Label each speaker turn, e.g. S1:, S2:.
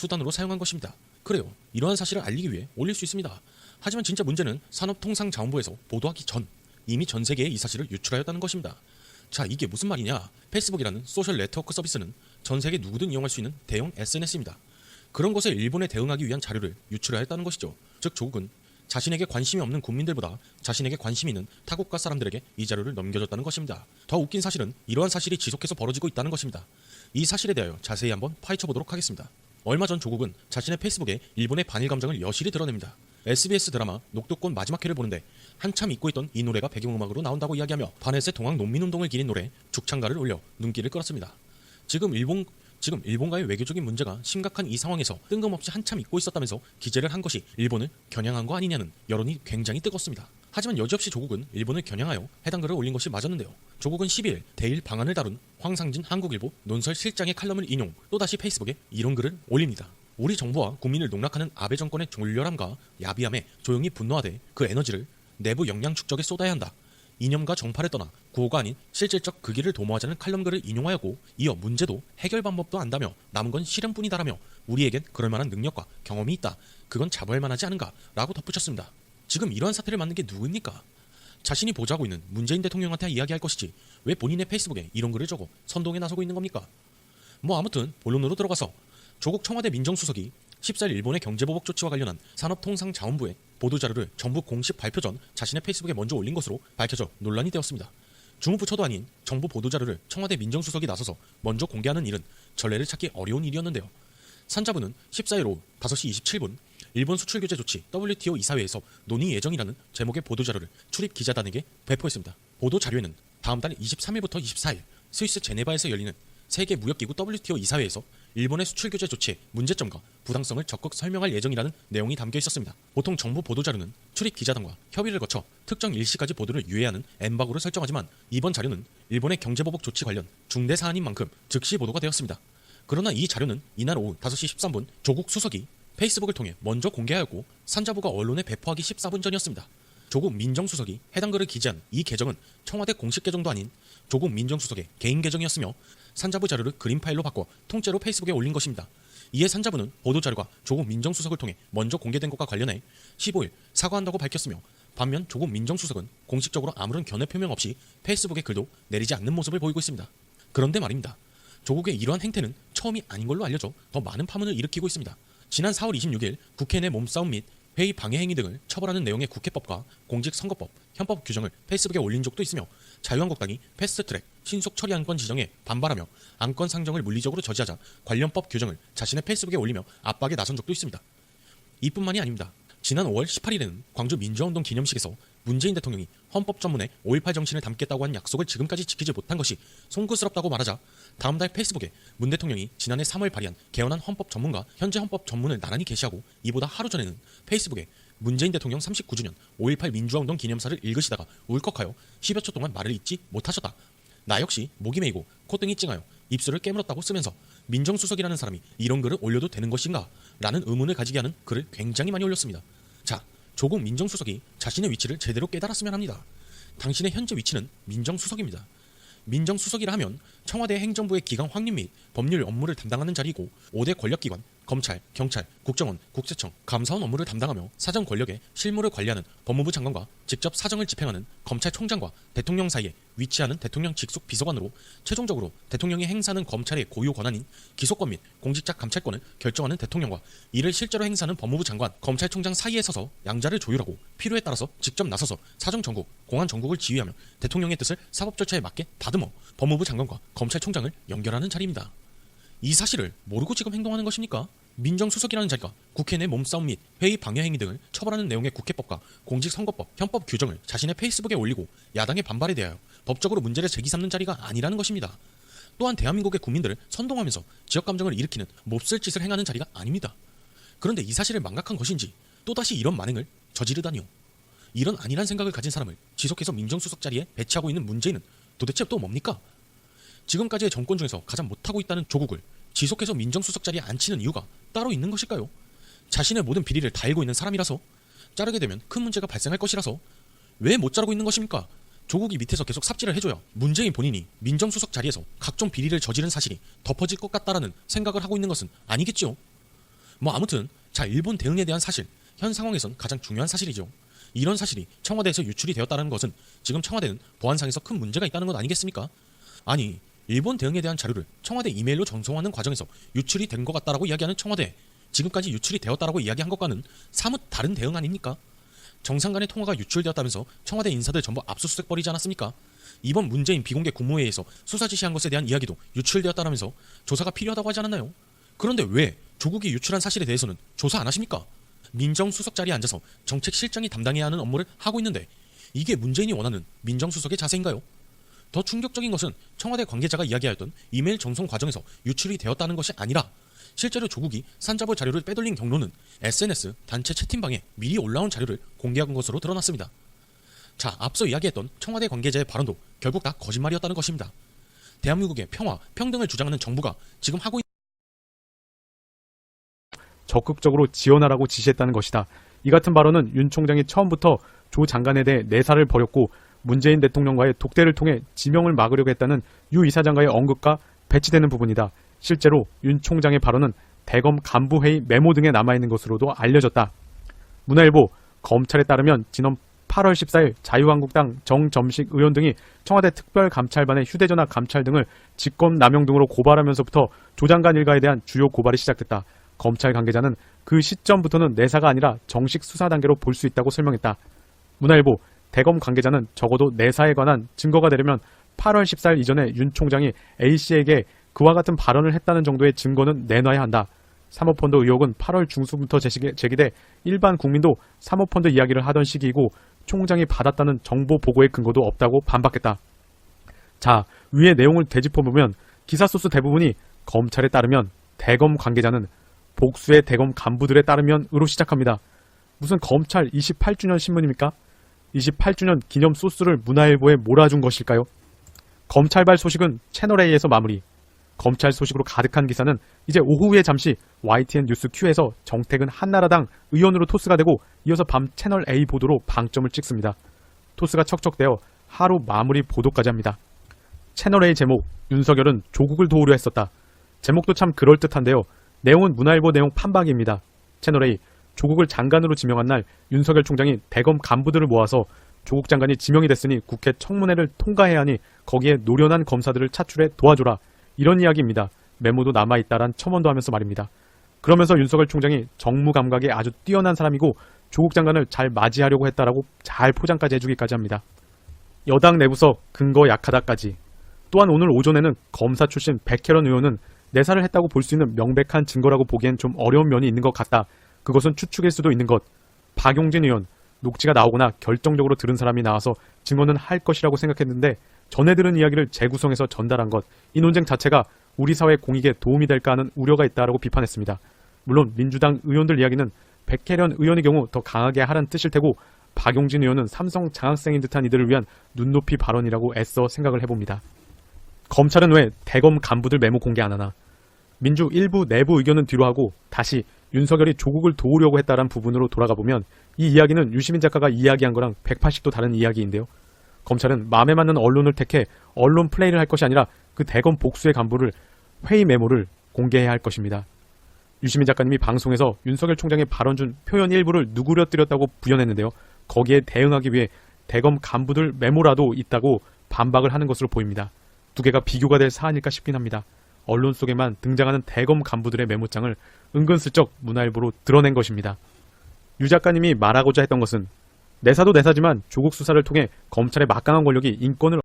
S1: 수단으로 사용한 것입니다. 그래요. 이러한 사실을 알리기 위해 올릴 수 있습니다. 하지만 진짜 문제는 산업통상자원부에서 보도하기 전 이미 전 세계에 이 사실을 유출하였다는 것입니다. 자, 이게 무슨 말이냐? 페이스북이라는 소셜 네트워크 서비스는 전 세계 누구든 이용할 수 있는 대형 SNS입니다. 그런 것에 일본에 대응하기 위한 자료를 유출하였다는 것이죠. 즉 조국은 자신에게 관심이 없는 국민들보다 자신에게 관심이 있는 타국가 사람들에게 이 자료를 넘겨줬다는 것입니다. 더 웃긴 사실은 이러한 사실이 지속해서 벌어지고 있다는 것입니다. 이 사실에 대하여 자세히 한번 파헤쳐보도록 하겠습니다. 얼마 전 조국은 자신의 페이스북에 일본의 반일 감정을 여실히 드러냅니다. SBS 드라마 녹두꽃 마지막 회를 보는데 한참 잊고 있던 이 노래가 배경음악으로 나온다고 이야기하며 바넷의 동학 농민운동을 기린 노래 죽창가를 올려 눈길을 끌었습니다. 지금 일본과의 외교적인 문제가 심각한 이 상황에서 뜬금없이 한참 잊고 있었다면서 기재를 한 것이 일본을 겨냥한 거 아니냐는 여론이 굉장히 뜨겁습니다. 하지만 여지없이 조국은 일본을 겨냥하여 해당 글을 올린 것이 맞았는데요. 조국은 12일 대일 방안을 다룬 황상진 한국일보 논설실장의 칼럼을 인용, 또다시 페이스북에 이런 글을 올립니다. 우리 정부와 국민을 농락하는 아베 정권의 졸렬함과 야비함에 조용히 분노하되 그 에너지를 내부 역량 축적에 쏟아야 한다. 이념과 정파를 떠나 구호가 아닌 실질적 그 길을 도모하자는 칼럼글을 인용하였고, 이어 문제도 해결 방법도 안다며 남은 건 실현뿐이다라며 우리에겐 그럴 만한 능력과 경험이 있다. 그건 자부할 만하지 않은가? 라고 덧붙였습니다. 지금 이러한 사태를 만든 게 누구입니까? 자신이 보좌하고 있는 문재인 대통령한테 이야기할 것이지 왜 본인의 페이스북에 이런 글을 적어 선동에 나서고 있는 겁니까? 아무튼 본론으로 들어가서 조국 청와대 민정수석이 14일 일본의 경제보복 조치와 관련한 산업통상자원부의 보도자료를 정부 공식 발표 전 자신의 페이스북에 먼저 올린 것으로 밝혀져 논란이 되었습니다. 주무부처도 아닌 정부 보도자료를 청와대 민정수석이 나서서 먼저 공개하는 일은 전례를 찾기 어려운 일이었는데요. 산자부는 14일 오후 5시 27분 일본 수출규제 조치 WTO 이사회에서 논의 예정이라는 제목의 보도자료를 출입 기자단에게 배포했습니다. 보도자료에는 다음 달 23일부터 24일 스위스 제네바에서 열리는 세계무역기구 WTO 이사회에서 일본의 수출규제 조치의 문제점과 부당성을 적극 설명할 예정이라는 내용이 담겨 있었습니다. 보통 정부 보도자료는 출입 기자단과 협의를 거쳐 특정 일시까지 보도를 유예하는 엠바고를 설정하지만 이번 자료는 일본의 경제보복 조치 관련 중대 사안인 만큼 즉시 보도가 되었습니다. 그러나 이 자료는 이날 오후 5시 13분 조국 수석이 페이스북을 통해 먼저 공개하였고 산자부가 언론에 배포하기 14분 전이었습니다. 조국 민정수석이 해당 글을 기재한 이 계정은 청와대 공식 계정도 아닌 조국 민정수석의 개인 계정이었으며 산자부 자료를 그림 파일로 바꿔 통째로 페이스북에 올린 것입니다. 이에 산자부는 보도자료가 조국 민정수석을 통해 먼저 공개된 것과 관련해 15일 사과한다고 밝혔으며, 반면 조국 민정수석은 공식적으로 아무런 견해 표명 없이 페이스북에 글도 내리지 않는 모습을 보이고 있습니다. 그런데 말입니다. 조국의 이러한 행태는 처음이 아닌 걸로 알려져 더 많은 파문을 일으키고 있습니다. 지난 4월 26일 국회 내 몸싸움 및 회의 방해 행위 등을 처벌하는 내용의 국회법과 공직선거법, 현법 규정을 페이스북에 올린 적도 있으며, 자유한국당이 패스트트랙, 신속 처리 안건 지정에 반발하며 안건 상정을 물리적으로 저지하자 관련법 규정을 자신의 페이스북에 올리며 압박에 나선 적도 있습니다. 이뿐만이 아닙니다. 지난 5월 18일에는 광주 민주화운동 기념식에서 문재인 대통령이 헌법 전문에 5.18 정신을 담겠다고 한 약속을 지금까지 지키지 못한 것이 송구스럽다고 말하자 다음 달 페이스북에 문 대통령이 지난해 3월 발의한 개헌한 헌법 전문과 현재 헌법 전문을 나란히 게시하고, 이보다 하루 전에는 페이스북에 문재인 대통령 39주년 5.18 민주화운동 기념사를 읽으시다가 울컥하여 10여 초 동안 말을 잇지 못하셨다. 나 역시 목이 메이고 콧등이 찡하여 입술을 깨물었다고 쓰면서 민정수석이라는 사람이 이런 글을 올려도 되는 것인가? 라는 의문을 가지게 하는 글을 굉장히 많이 올렸습니다. 자, 조국 민정수석이 자신의 위치를 제대로 깨달았으면 합니다. 당신의 현재 위치는 민정수석입니다. 민정수석이라 하면 청와대 행정부의 기강 확립 및 법률 업무를 담당하는 자리이고 5대 권력기관, 검찰, 경찰, 국정원, 국세청, 감사원 업무를 담당하며 사정 권력의 실무를 관리하는 법무부 장관과 직접 사정을 집행하는 검찰총장과 대통령 사이에 위치하는 대통령 직속 비서관으로 최종적으로 대통령이 행사하는 검찰의 고유 권한인 기소권 및 공직자 감찰권을 결정하는 대통령과 이를 실제로 행사하는 법무부 장관, 검찰총장 사이에 서서 양자를 조율하고 필요에 따라서 직접 나서서 사정 전국, 공안 전국을 지휘하며 대통령의 뜻을 사법 절차에 맞게 다듬어 법무부 장관과 검찰총장을 연결하는 자리입니다. 이 사실을 모르고 지금 행동하는 것입니까? 민정수석이라는 자리가 국회 내 몸싸움 및 회의 방해 행위 등을 처벌하는 내용의 국회법과 공직선거법, 현법 규정을 자신의 페이스북에 올리고 야당의 반발에 대하여 법적으로 문제를 제기 삼는 자리가 아니라는 것입니다. 또한 대한민국의 국민들을 선동하면서 지역감정을 일으키는 몹쓸 짓을 행하는 자리가 아닙니다. 그런데 이 사실을 망각한 것인지 또다시 이런 만행을 저지르다니요. 이런 아니란 생각을 가진 사람을 지속해서 민정수석 자리에 배치하고 있는 문재인은 도대체 또 뭡니까? 지금까지의 정권 중에서 가장 못하고 있다는 조국을 지속해서 민정수석 자리에 앉히는 이유가 따로 있는 것일까요? 자신의 모든 비리를 다 알고 있는 사람이라서? 자르게 되면 큰 문제가 발생할 것이라서? 왜 못 자르고 있는 것입니까? 조국이 밑에서 계속 삽질을 해줘야 문재인 본인이 민정수석 자리에서 각종 비리를 저지른 사실이 덮어질 것 같다라는 생각을 하고 있는 것은 아니겠죠? 뭐 아무튼 자, 일본 대응에 대한 사실, 현 상황에선 가장 중요한 사실이죠. 이런 사실이 청와대에서 유출이 되었다는 것은 지금 청와대는 보안상에서 큰 문제가 있다는 것 아니겠습니까? 아니, 일본 대응에 대한 자료를 청와대 이메일로 전송하는 과정에서 유출이 된 것 같다라고 이야기하는 청와대, 지금까지 유출이 되었다라고 이야기한 것과는 사뭇 다른 대응 아닙니까? 정상 간의 통화가 유출되었다면서 청와대 인사들 전부 압수수색 벌이지 않았습니까? 이번 문재인 비공개 국무회의에서 수사 지시한 것에 대한 이야기도 유출되었다라면서 조사가 필요하다고 하지 않았나요? 그런데 왜 조국이 유출한 사실에 대해서는 조사 안 하십니까? 민정수석 자리에 앉아서 정책실장이 담당해야 하는 업무를 하고 있는데 이게 문재인이 원하는 민정수석의 자세인가요? 더 충격적인 것은 청와대 관계자가 이야기하였던 이메일 전송 과정에서 유출이 되었다는 것이 아니라 실제로 조국이 산자부 자료를 빼돌린 경로는 SNS 단체 채팅방에 미리 올라온 자료를 공개한 것으로 드러났습니다. 자, 앞서 이야기했던 청와대 관계자의 발언도 결국 다 거짓말이었다는 것입니다. 대한민국의 평화, 평등을 주장하는 정부가 지금 하고 있는
S2: 적극적으로 지원하라고 지시했다는 것이다. 이 같은 발언은 윤 총장이 처음부터 조 장관에 대해 내사를 벌였고 문재인 대통령과의 독대를 통해 지명을 막으려고 했다는 유 이사장과의 언급과 배치되는 부분이다. 실제로 윤 총장의 발언은 대검 간부회의 메모 등에 남아있는 것으로도 알려졌다. 문화일보, 검찰에 따르면 지난 8월 14일 자유한국당 정점식 의원 등이 청와대 특별감찰반의 휴대전화 감찰 등을 직권남용 등으로 고발하면서부터 조 장관 일가에 대한 주요 고발이 시작됐다. 검찰 관계자는 그 시점부터는 내사가 아니라 정식 수사 단계로 볼 수 있다고 설명했다. 문화일보, 대검 관계자는 적어도 내사에 관한 증거가 되려면 8월 14일 이전에 윤 총장이 A씨에게 그와 같은 발언을 했다는 정도의 증거는 내놔야 한다. 사모펀드 의혹은 8월 중순부터 제기돼 일반 국민도 사모펀드 이야기를 하던 시기이고 총장이 받았다는 정보 보고의 근거도 없다고 반박했다. 자, 위의 내용을 되짚어보면 기사 소스 대부분이 검찰에 따르면, 대검 관계자는 복수의 대검 간부들에 따르면으로 시작합니다. 무슨 검찰 28주년 신문입니까? 28주년 기념 소스를 문화일보에 몰아준 것일까요? 검찰발 소식은 채널A에서 마무리. 검찰 소식으로 가득한 기사는 이제 오후에 잠시 YTN 뉴스 Q에서 정택은 한나라당 의원으로 토스가 되고 이어서 밤 채널A 보도로 방점을 찍습니다. 토스가 척척되어 하루 마무리 보도까지 합니다. 채널A 제목, 윤석열은 조국을 도우려 했었다. 제목도 참 그럴듯한데요. 내용은 문화일보 내용 판박입니다. 채널A, 조국을 장관으로 지명한 날 윤석열 총장이 대검 간부들을 모아서 조국 장관이 지명이 됐으니 국회 청문회를 통과해야 하니 거기에 노련한 검사들을 차출해 도와줘라. 이런 이야기입니다. 메모도 남아있다란 첨언도 하면서 말입니다. 그러면서 윤석열 총장이 정무 감각에 아주 뛰어난 사람이고 조국 장관을 잘 맞이하려고 했다라고 잘 포장까지 해주기까지 합니다. 여당 내부석 근거 약하다까지. 또한 오늘 오전에는 검사 출신 백혜련 의원은 내사를 했다고 볼 수 있는 명백한 증거라고 보기엔 좀 어려운 면이 있는 것 같다. 그것은 추측일 수도 있는 것. 박용진 의원, 녹취가 나오거나 결정적으로 들은 사람이 나와서 증언은 할 것이라고 생각했는데 전해 들은 이야기를 재구성해서 전달한 것, 이 논쟁 자체가 우리 사회 공익에 도움이 될까 하는 우려가 있다라고 비판했습니다. 물론 민주당 의원들 이야기는 백혜련 의원의 경우 더 강하게 하라는 뜻일 테고 박용진 의원은 삼성 장학생인 듯한 이들을 위한 눈높이 발언이라고 애써 생각을 해봅니다. 검찰은 왜 대검 간부들 메모 공개 안 하나? 민주 일부 내부 의견은 뒤로 하고 다시 윤석열이 조국을 도우려고 했다는 부분으로 돌아가 보면 이 이야기는 유시민 작가가 이야기한 거랑 180도 다른 이야기인데요. 검찰은 마음에 맞는 언론을 택해 언론 플레이를 할 것이 아니라 그 대검 복수의 간부를 회의 메모를 공개해야 할 것입니다. 유시민 작가님이 방송에서 윤석열 총장의 발언 중 표현 일부를 누그러뜨렸다고 부연했는데요. 거기에 대응하기 위해 대검 간부들 메모라도 있다고 반박을 하는 것으로 보입니다. 두 개가 비교가 될 사안일까 싶긴 합니다. 언론 속에만 등장하는 대검 간부들의 메모장을 은근슬쩍 문화일보로 드러낸 것입니다. 유 작가님이 말하고자 했던 것은 내사도 내사지만 조국 수사를 통해 검찰의 막강한 권력이 인권을